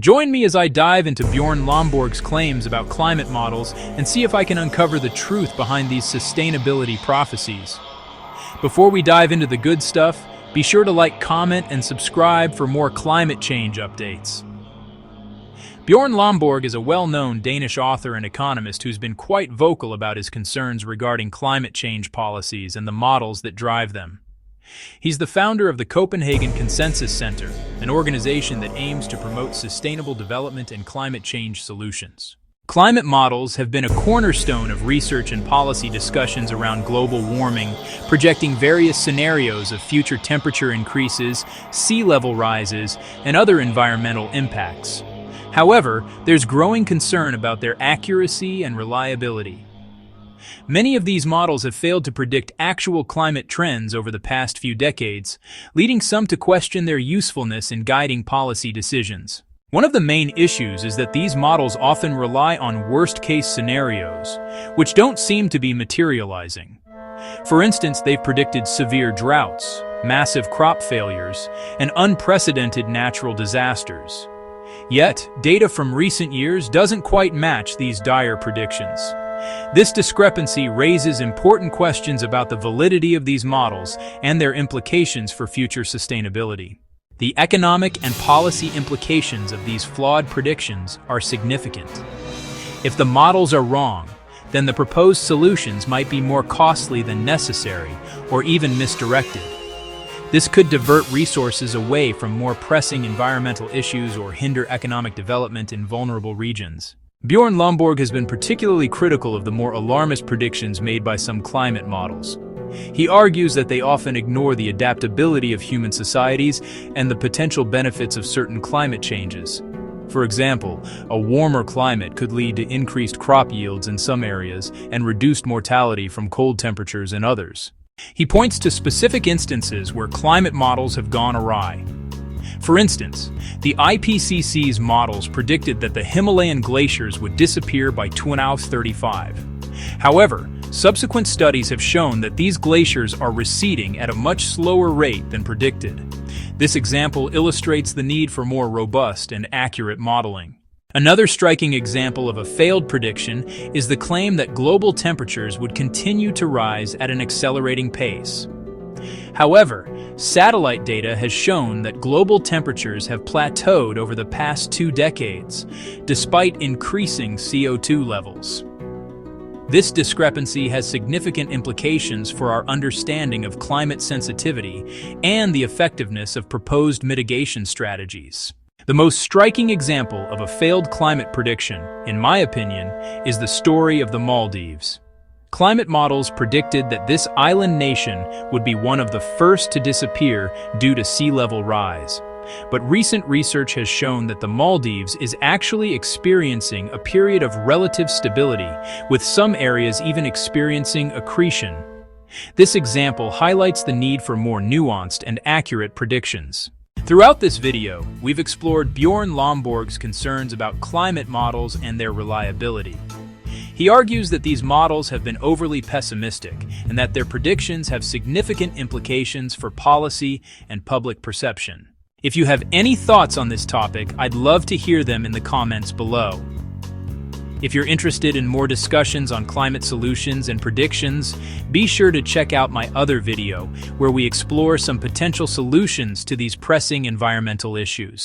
Join me as I dive into Bjorn Lomborg's claims about climate models and see if I can uncover the truth behind these sustainability prophecies. Before we dive into the good stuff, be sure to like, comment, and subscribe for more climate change updates. Bjorn Lomborg is a well-known Danish author and economist who's been quite vocal about his concerns regarding climate change policies and the models that drive them. He's the founder of the Copenhagen Consensus Center, an organization that aims to promote sustainable development and climate change solutions. Climate models have been a cornerstone of research and policy discussions around global warming, projecting various scenarios of future temperature increases, sea level rises, and other environmental impacts. However, there's growing concern about their accuracy and reliability. Many of these models have failed to predict actual climate trends over the past few decades, leading some to question their usefulness in guiding policy decisions. One of the main issues is that these models often rely on worst-case scenarios, which don't seem to be materializing. For instance, they've predicted severe droughts, massive crop failures, and unprecedented natural disasters. Yet, data from recent years doesn't quite match these dire predictions. This discrepancy raises important questions about the validity of these models and their implications for future sustainability. The economic and policy implications of these flawed predictions are significant. If the models are wrong, then the proposed solutions might be more costly than necessary or even misdirected. This could divert resources away from more pressing environmental issues or hinder economic development in vulnerable regions. Bjorn Lomborg has been particularly critical of the more alarmist predictions made by some climate models. He argues that they often ignore the adaptability of human societies and the potential benefits of certain climate changes. For example, a warmer climate could lead to increased crop yields in some areas and reduced mortality from cold temperatures in others. He points to specific instances where climate models have gone awry. For instance, the IPCC's models predicted that the Himalayan glaciers would disappear by 2035. However, subsequent studies have shown that these glaciers are receding at a much slower rate than predicted. This example illustrates the need for more robust and accurate modeling. Another striking example of a failed prediction is the claim that global temperatures would continue to rise at an accelerating pace. However, satellite data has shown that global temperatures have plateaued over the past 2 decades, despite increasing CO2 levels. This discrepancy has significant implications for our understanding of climate sensitivity and the effectiveness of proposed mitigation strategies. The most striking example of a failed climate prediction, in my opinion, is the story of the Maldives. Climate models predicted that this island nation would be one of the first to disappear due to sea level rise. But recent research has shown that the Maldives is actually experiencing a period of relative stability, with some areas even experiencing accretion. This example highlights the need for more nuanced and accurate predictions. Throughout this video, we've explored Bjorn Lomborg's concerns about climate models and their reliability. He argues that these models have been overly pessimistic and that their predictions have significant implications for policy and public perception. If you have any thoughts on this topic, I'd love to hear them in the comments below. If you're interested in more discussions on climate solutions and predictions, be sure to check out my other video where we explore some potential solutions to these pressing environmental issues.